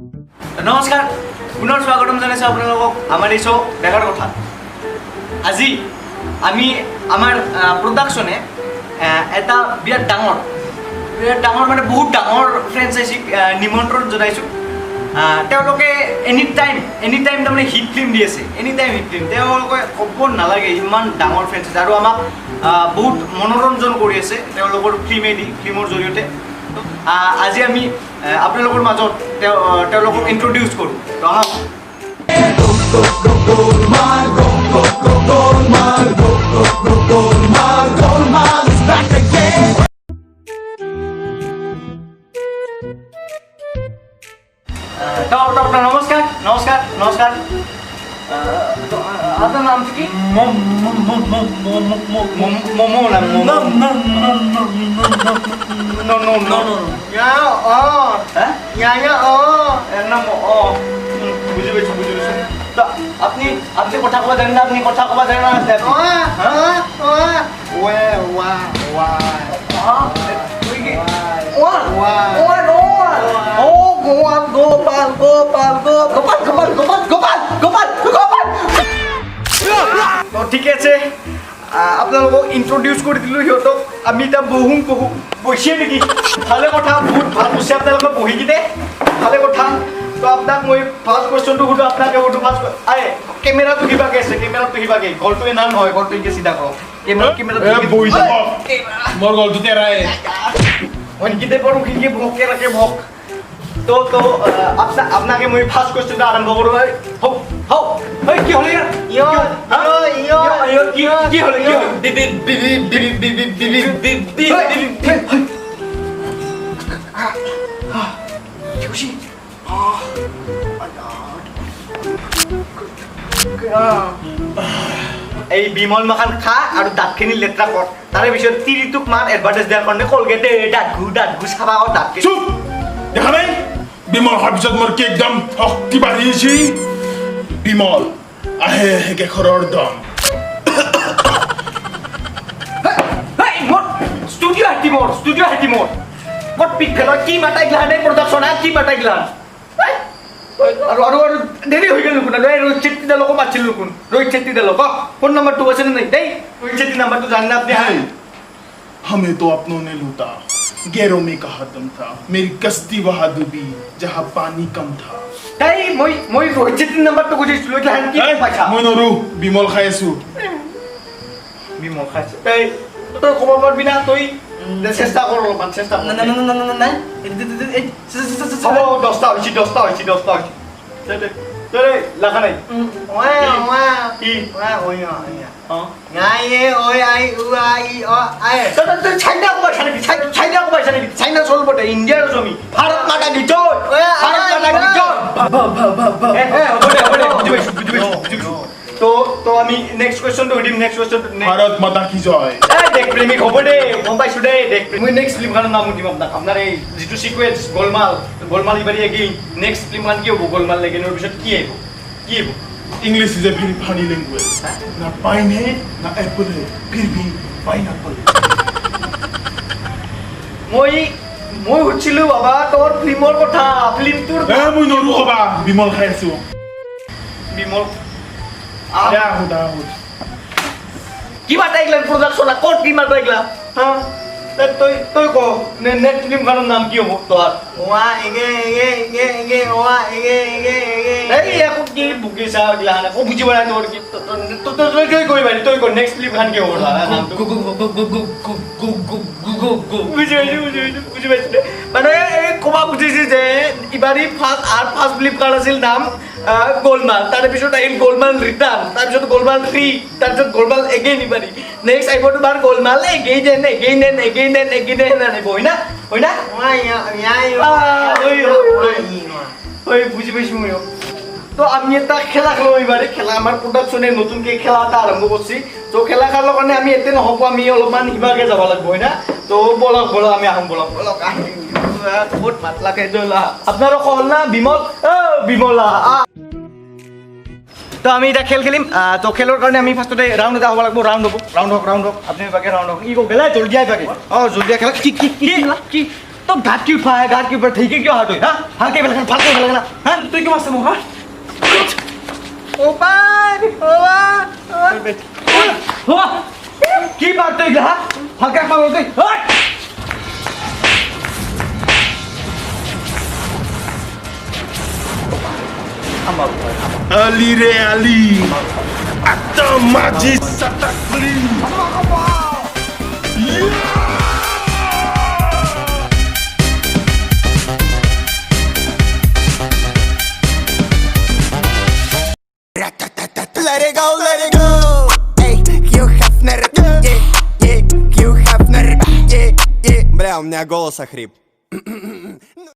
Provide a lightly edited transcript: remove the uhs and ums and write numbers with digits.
নমস্কাৰ পুনৰ স্বাগতম জনাইছোঁ আপোনালোকক আমাৰ এই শ্ব' ডেকাৰ কথা। আজি আমি আমাৰ প্ৰডাকশ্যনে এটা বিৰাট ডাঙৰ মানে বহুত ডাঙৰ ফ্ৰেঞ্চাইজিক নিমন্ত্ৰণ জনাইছোঁ। তেওঁলোকে এনি টাইম তাৰমানে হিট ফিল্ম দি আছে, এনি টাইম হিট ফিল্ম। তেওঁলোকে ক'ব নালাগে ইমান ডাঙৰ ফ্ৰেঞ্চাইজি আৰু আমাক বহুত মনোৰঞ্জন কৰি আছে তেওঁলোকৰ ফিল্মৰ জৰিয়তে। আজি আমি আপোনালোকৰ মাজত তেওঁলোকক ইন্ট্ৰডিউচ কৰোঁ। আহক। নমস্কাৰ। আপনার নাম কি? মোমো নাম। বুঝি পাইছো। আপনি কথা কবা জানেন না? আপনি কথা কবা জানেন না? ঠিক আছে, আপোনালোকক ইন্ট্ৰডিউচ কৰি দিলোঁ সিহঁতক। আমি এতিয়া বহিছে নেকি? ভালে কথা, বহুত ভাল বসে আপোনালোকে বহি কিনে ভালে কথা। তো আপোনাক মই ফাৰ্ষ্ট কুৱেশ্যনটো সুধোঁ, আপোনাকে সুধোঁ ফাৰ্ষ্ট। কেমেৰাটো কিবাকে আছে, কেমেৰাটো কিবাকে গলটো এনা নহয়, গলটো এতিয়া চিধা কৰক। মোৰ গলটো তেৰাই অনকিতে পৰো কি ভকে ৰাখে ভক। তো আপনাকে মই ফাৰ্স্ট কোশ্চেনটা আৰম্ভ কৰব। হও কি হলো কি হলো এই বিমল মাখান খা আৰু দাঁতখিনি লেতেৰা কৰ। তাৰে পিছত তিৰিটোক মাৰ এডভাৰ্টাইজ দিয়াৰ কাৰণে কলগেটে দাঁত চাবা আৰু দাঁত চুপ দেখা নাই বিমল হোৱাৰ পিছত মোৰ কি একদম শক্তি বাঢ়িছে। বিমল আহে কেশৰৰ দম। ষ্টুডিঅ' হাতি মোৰ ক'ত পিক ফেলৰ কি মাতাই গিলা নে প্ৰডাকশ্যন কি মাতাই গিলা আৰু দেৰি হৈ গ'ল দেখোন। ৰোহিত চেত্ৰী দালকো মাতিছিল দেখোন। ৰোহিত চেত্ৰী দালক ফোন নম্বৰটো আছে নে নাই? দেই ৰোহিত চেত্ৰী নাম্বাৰটো জানে আপুনি? हमें तो अपनों ने लूटा, गैरों में कहा दम था, मेरी कश्ती वहां डूबी जहां पानी कम था। মই ৰোহিত চেত্ৰী নাম্বাৰটো খুজিছিলোঁ। কি পাইছা? মই নৰো, বিমল খাই আছো। বিমল খাইছে তই ক'ব পাৰবি না? তই চেষ্টা কৰ অলপমান, চেষ্টা কৰ। হ'ব 10টা হৈছে। লাগা নাই চাইনা চলব ইন্ডিয়ার জমি। ভারত মাতা কি জয়, ভারত মাতা কি জয়। তো আমি নেক্সট কোৱেশ্যনটো সুধিম। ভাৰত মাতা কি জয়। দেশ প্ৰেমিক হ'ব দে, গম পাইছো দে। মই নেক্সট ফিল্মখনৰ নাম সুধিম আপোনাক। আপোনাৰ এই যিটো সিকুৱেন্স গোলমাল ইবাৰি এগেইন নেক্সট ফিল্মখন কি হ'ব? গোলমাল এগেইনৰ পিছত কি আহিব? English is a very funny language. ना पाइन है ना एप्पल है, फिर भी पाइनएप्पल। মই সুধিছিলোঁ বাবা তোৰ ফিল্মৰ কথা। ফিল্মটোৰ মই নৰো হবা, বিমল খাই আছো। বিমল কি মাতাইগলা প্ৰডাকশ্যন ক'ত কি মাতাইগলা? তই ক নেক্সট ফিল্মখনৰ নাম কি হ'ব তোৰ? কি বুকিছা গিলাখান একো বুজি পোৱা নাই তোৰ কি? তই কৈ পাৰি, তই ক নেক্সট ফিল্মখন কি হ'ব? বুজি পাইছো মানে ক'বা বুজিছে যে ইবাৰি ফাৰ্ষ্ট ফ্লিপকাৰ্ট আছিল নাম গোলমাল, তাৰে পিছত আহিল গোলমাল ৰিটাৰ্ণ, তাৰপিছত গোলমাল 3, তাৰপিছত গোলমাল এগেইন ইবাৰি নেক্সট আহিব তোমাৰ গোলমাল এগেইন আহিব। হয় না? বুজি পাইছো মই। তো আমি এটা খেলা খেলোঁ এইবাৰে। খেলা আমাৰ প্ৰডাকশ্যনে নতুনকৈ খেলা এটা আৰম্ভ কৰিছে। তো খেলা খেলাৰ কাৰণে আমি এতে নহ'ব, আমি অলপমান সিবাকে যাব লাগিব। হয় না? তো বলক আমি আহোঁ বলক বহুত মাতলাকে আপোনাৰো কল না বিমল তো আমি এটা খেল খেলিম। তো খেলৰ কাৰণে আমি ফাৰ্ষ্টতে ৰাউণ্ড এটা হ'ব লাগিব। ৰাউণ্ড হওক আপুনি বাকে ৰাউণ্ড হওক। কি গেলা জলদি আহি বাকে। জলদি খেলা। কি तो घाट की उठा है घाट के ऊपर ठीक है क्यों हाथ हुई हाँ हल्के बेलखन फालके बेलखन हाँ তুই কি মারছে মোক হা ओपार हुआ की बात तो इधर हल्का पागल गई Ali re Ali Atau majis satakli Let it go, let it go. Эй, Хью Хафнер, Хью Хафнер, Бля, у меня голос охрип.